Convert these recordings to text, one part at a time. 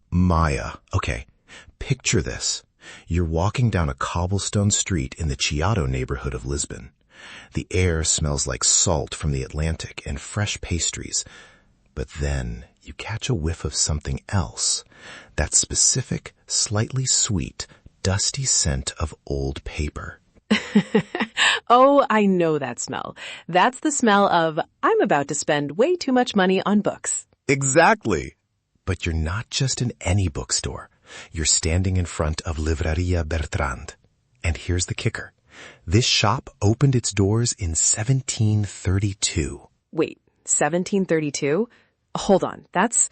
Maya, okay, picture this. You're walking down a cobblestone street in the Chiado neighborhood of Lisbon. The air smells like salt from the Atlantic and fresh pastries. But then you catch a whiff of something else. That specific, slightly sweet, dusty scent of old paper. Oh, I know that smell. That's the smell of, I'm about to spend way too much money on books. Exactly. But you're not just in any bookstore. You're standing in front of Livraria Bertrand. And here's the kicker. This shop opened its doors in 1732. Wait, 1732? Hold on, that's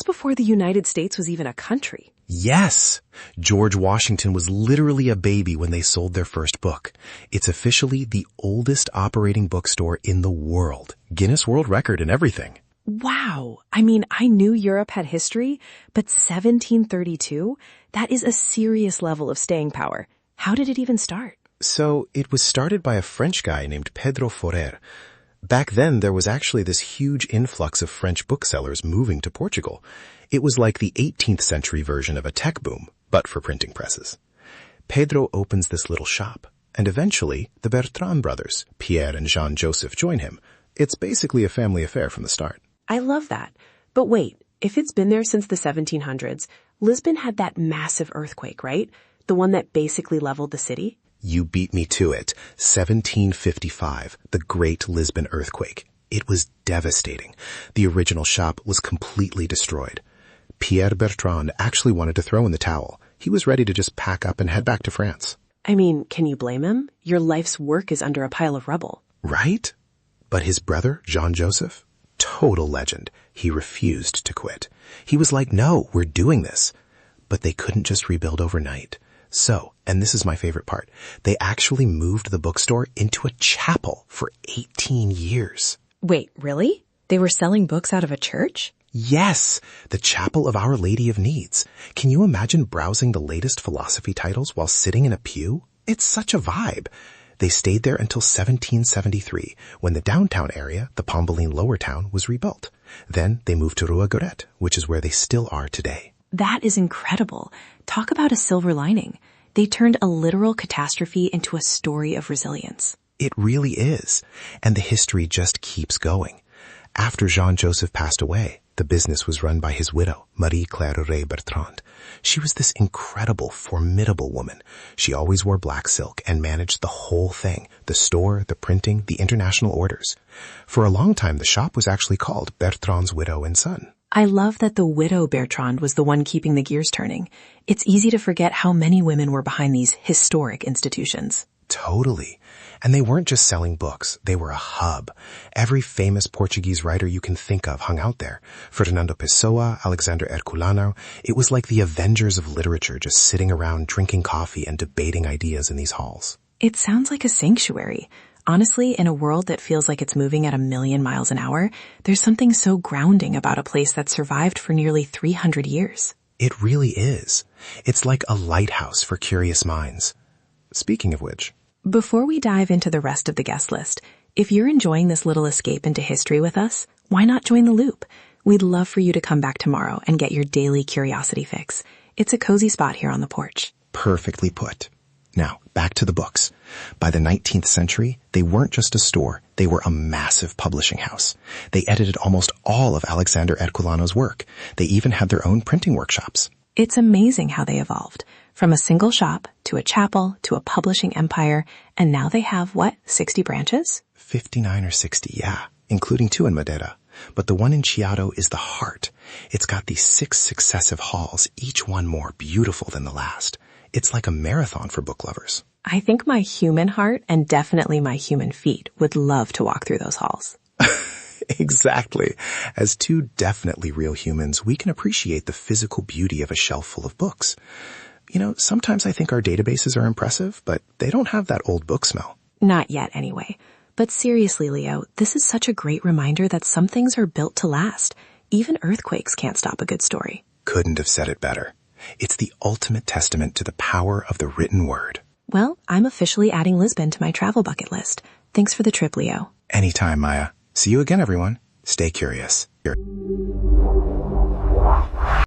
before the United States was even a country. Yes! George Washington was literally a baby when they sold their first book. It's officially the oldest operating bookstore in the world. Guinness World Record and everything. Wow. I mean, I knew Europe had history, but 1732? That is a serious level of staying power. How did it even start? So, it was started by a French guy named Pedro Ferrer. Back then, there was actually this huge influx of French booksellers moving to Portugal. It was like the 18th century version of a tech boom, but for printing presses. Pedro opens this little shop, and eventually, the Bertrand brothers, Pierre and Jean-Joseph, join him. It's basically a family affair from the start. I love that. But wait, if it's been there since the 1700s, Lisbon had that massive earthquake, right? The one that basically leveled the city? You beat me to it. 1755, the Great Lisbon Earthquake. It was devastating. The original shop was completely destroyed. Pierre Bertrand actually wanted to throw in the towel. He was ready to just pack up and head back to France. I mean, can you blame him? Your life's work is under a pile of rubble. Right? But his brother, Jean-Joseph, total legend. He refused to quit. He was like, no, we're doing this. But they couldn't just rebuild overnight. So, and this is my favorite part, they actually moved the bookstore into a chapel for 18 years. Wait, really? They were selling books out of a church? Yes, the Chapel of Our Lady of Needs. Can you imagine browsing the latest philosophy titles while sitting in a pew? It's such a vibe. They stayed there until 1773, when the downtown area, the Pombaline Lower Town, was rebuilt. Then they moved to Rua Goret, which is where they still are today. That is incredible. Talk about a silver lining. They turned a literal catastrophe into a story of resilience. It really is. And the history just keeps going. After Jean-Joseph passed away, the business was run by his widow, Marie-Claire Bertrand. She was this incredible, formidable woman. She always wore black silk and managed the whole thing, the store, the printing, the international orders. For a long time, the shop was actually called Bertrand's Widow and Son. I love that the widow Bertrand was the one keeping the gears turning. It's easy to forget how many women were behind these historic institutions. Totally. And they weren't just selling books. They were a hub. Every famous Portuguese writer you can think of hung out there. Fernando Pessoa, Alexander Herculano. It was like the Avengers of literature just sitting around drinking coffee and debating ideas in these halls. It sounds like a sanctuary. Honestly, in a world that feels like it's moving at 1,000,000 miles an hour, there's something so grounding about a place that survived for nearly 300 years. It really is. It's like a lighthouse for curious minds. Speaking of which, before we dive into the rest of the guest list, if you're enjoying this little escape into history with us, why not join the loop? We'd love for you to come back tomorrow and get your daily curiosity fix. It's a cozy spot here on the porch. Perfectly put. Now, back to the books. By the 19th century, they weren't just a store, they were a massive publishing house. They edited almost all of Alexander Herculano's work. They even had their own printing workshops. It's amazing how they evolved. From a single shop, to a chapel, to a publishing empire, and now they have, 60 branches? 59 or 60, yeah, including 2 in Madeira. But the one in Chiado is the heart. It's got these 6 successive halls, each one more beautiful than the last. It's like a marathon for book lovers. I think my human heart, and definitely my human feet, would love to walk through those halls. Exactly. As 2 definitely real humans, we can appreciate the physical beauty of a shelf full of books. You know, sometimes I think our databases are impressive, but they don't have that old book smell. Not yet, anyway. But seriously, Leo, this is such a great reminder that some things are built to last. Even earthquakes can't stop a good story. Couldn't have said it better. It's the ultimate testament to the power of the written word. Well, I'm officially adding Lisbon to my travel bucket list. Thanks for the trip, Leo. Anytime, Maya. See you again, everyone. Stay curious.